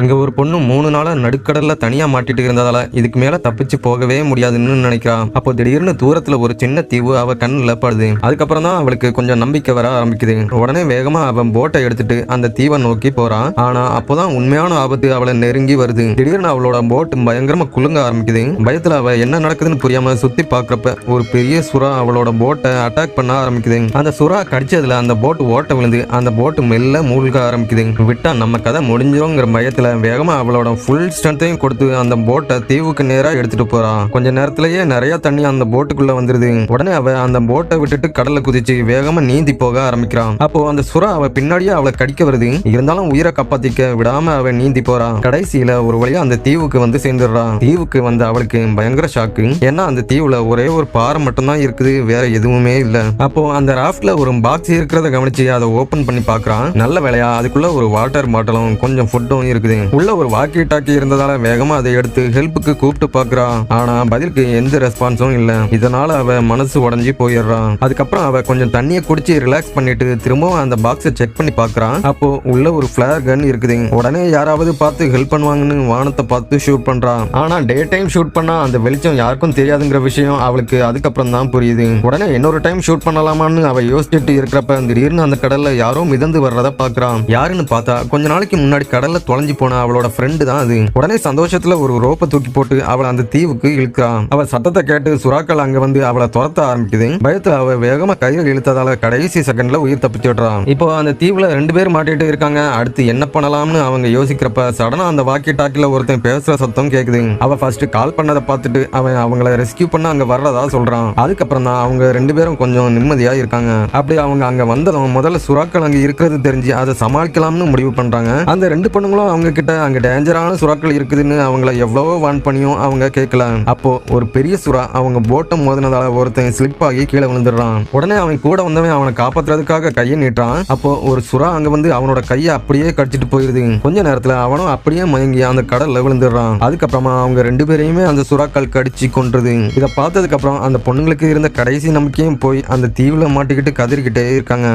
இங்க ஒரு பொண்ணு 3 நாளா நடுக்கடல்ல தனியா மாட்டிட்டு இருந்ததால இதுக்கு மேல தப்பிச்சு போகவே முடியாதுன்னு நினைக்கிறா. அப்போ திடீர்னு தூரத்துல ஒரு சின்ன தீவு அவ கண்ணுல படுது. அதுக்கப்புறம் தான் அவளுக்கு கொஞ்சம் நம்பிக்கை வர ஆரம்பிக்குது. உடனே வேகமா அவன் போட்டை எடுத்துட்டு அந்த தீவை நோக்கி போறான். ஆனா அப்போதான் உண்மையான ஆபத்து அவளை நெருங்கி வருது. திடீர்னு அவளோட போட் பயங்கரமா குலுங்க ஆரம்பிக்குது. பயத்துல அவ என்ன நடக்குதுன்னு புரியாம சுத்தி பாக்குறப்ப ஒரு பெரிய சுறா அவளோட போட்டை அட்டாக் பண்ண ஆரம்பிக்குது. அந்த சுறா கடிச்சதுல அந்த போட் ஓட்ட விழுந்து அந்த போட் மெல்ல மூழ்க ஆரம்பிக்குது. விட்டா நம்ம கதை முடிஞ்சிருங்கிற பயத்துல வேகமா அவளோட ஃபுல் ஸ்ட்ரென்த்தையும் கொடுத்து அந்த போட்டை தீவுக்கு நேரா எடுத்துட்டு போறான். கொஞ்ச நேரத்திலேயே நிறைய தண்ணி அந்த போட்டுக்குள்ள வந்துருது. உடனே அவ அந்த போட்டை விட்டுட்டு கடல்ல குதிச்சு வேகமா நீந்தி போக ஆரம்பிக்கிறான். அப்போ அந்த சுறா அவ பின்னாடியே அவளை கடிக்க வருது. இருந்தாலும் உயிரை காப்பாத்திக்க விடாம அவ நீந்தி போறான். கடைசியில ஒரு வழியா அந்த தீவுக்கு வந்து சேர்ந்துடுறான். தீவுக்கு வந்து அவளுக்கு பயங்கர ஷாக்கு. ஏன்னா அந்த தீவுல ஒரே ஒரு பாறை மட்டும்தான் இருக்குது, வேற எதுவுமே இல்ல. அப்போ அந்த ராஃப்ட்ல ஒரு பாக்ஸ் இருக்கிறத கவனிச்சு அதை ஓபன் பண்ணி பாக்குறான். நல்ல வேலையா அதுக்குள்ள ஒரு வாட்டர் பாட்டிலும் கொஞ்சம் ஃபுட்டும் இருக்குது. உள்ள ஒரு வாக்கி டாக்கி இருந்ததால வேகமா அதை எடுத்து ஹெல்ப்புக்கு கூப்பிட்டு பாக்குறான். ஆனா பதிலுக்கு எந்த ரெஸ்பான்ஸும் இல்ல. இதனால அவ மனசு உடஞ்சி போயிடுறான். அதுக்கப்புறம் அவ கொஞ்சம் தண்ணியை குடிச்சு ரிலாக்ஸ் பண்ணிட்டு திரும்பவும் அந்த பாக்ஸை செக் பண்ணி பாக்குறான். அப்போ உள்ள ஒரு ஃபிளேர் கன் இருக்குது. உடனே யாராவது பார்த்து ஹெல்ப் பண்ணுவாங்கன்னு வானத்தை பார்த்து ஷூட் பண்றான். ஆனா டே டைம் ஷூட் பண்ணா அந்த வெளிச்சம் யாருக்கும் தெரியாதுங்கிற விஷயம் அவளுக்கு அதுக்கப்புறம் தான் புரியுது. உடனே இன்னொரு டைம் ஷூட் பண்ணலாமான்னு அவ யோசிச்சுட்டு இருக்கிறப்ப திடீர்னு அந்த கடல்ல யாரோ மிதந்து வர்றத பாக்குறான். யாருன்னு பார்த்தா கொஞ்ச நாளைக்கு முன்னாடி கடல்ல தொலைஞ்சு போன அவளோட ஃப்ரெண்டு தான் அது. உடனே சந்தோஷத்துல ஒரு ரோப்பை தூக்கி போட்டு அவளை அந்த தீவுக்கு இழுக்கிறான். அவ சத்தத்தை கேட்டு சுறாக்கள் அங்க வந்து அவளை துரத்த ஆரம்பிக்குது. பயத்துல அவ வேகமா கையில் இழுத்ததால கடைசி செகண்ட்ல உயிர் தப்பிச்சு விடுறான். இப்போ அந்த தீவுல 2 பேர் மாட்டிட்டு இருக்காங்க. அடுத்து என்ன பண்ணலாம்னு அவங்க யோசிக்கிறப்ப சடனா அந்த வாக்கி டாக்கில ஒருத்தன் பேசுற சத்தம் கேக்குது. அவ ஃபர்ஸ்ட் கால் பண்ணதை பார்த்துட்டு அவன் அவங்கள ரெஸ்கியூ பண்ண அங்க வர்றதா சொல்றான். அதுக்கப்புறம் தான் அவங்க 2 பேரும் கொஞ்சம் நிம்மதியா இருக்காங்க. அப்படி அவங்க அங்க வந்ததும் முதல்ல சுறாக்கள் அங்க இருக்கிறது தெரிஞ்சு அதை சமாளிக்கலாம்னு முடிவு பண்றாங்க. அந்த 2 பொண்ணுங்களும் அவங்க கிட்ட அங்க டேஞ்சரான சுறாக்கள் இருக்குதுன்னு அவங்கள எவ்வளவோ வான் பண்ணியும் அவங்க கேட்கல. அப்போ ஒரு பெரிய சுறா அவங்க போட்டை மோதினதால ஒருத்தன் ஸ்லிப் ஆகி கீழே விழுந்துடுறான். உடனே அவன் கூட வந்தவன் அவனை காப்பாத்துறதுக்காக கையை நீட்டான். அப்போ ஒரு சுறா அங்க வந்து அவனோட கையை அப்படியே கடிச்சிட்டு போயிருது. கொஞ்ச நேரத்துல அவனும் அப்படியே மயங்கி அந்த கடல்ல விழுந்துடுறான். அதுக்கப்புறமா அவங்க 2 பேரையுமே அந்த சுறாக்கள் கடிச்சு கொன்றுது. இதை பார்த்ததுக்கு அப்புறம் அந்த பொண்ணுங்களுக்கு இருந்த கடைசி நம்பிக்கையும் போய் அந்த தீவுல மாட்டிக்கிட்டு கதறிக்கிட்டே இருக்காங்க.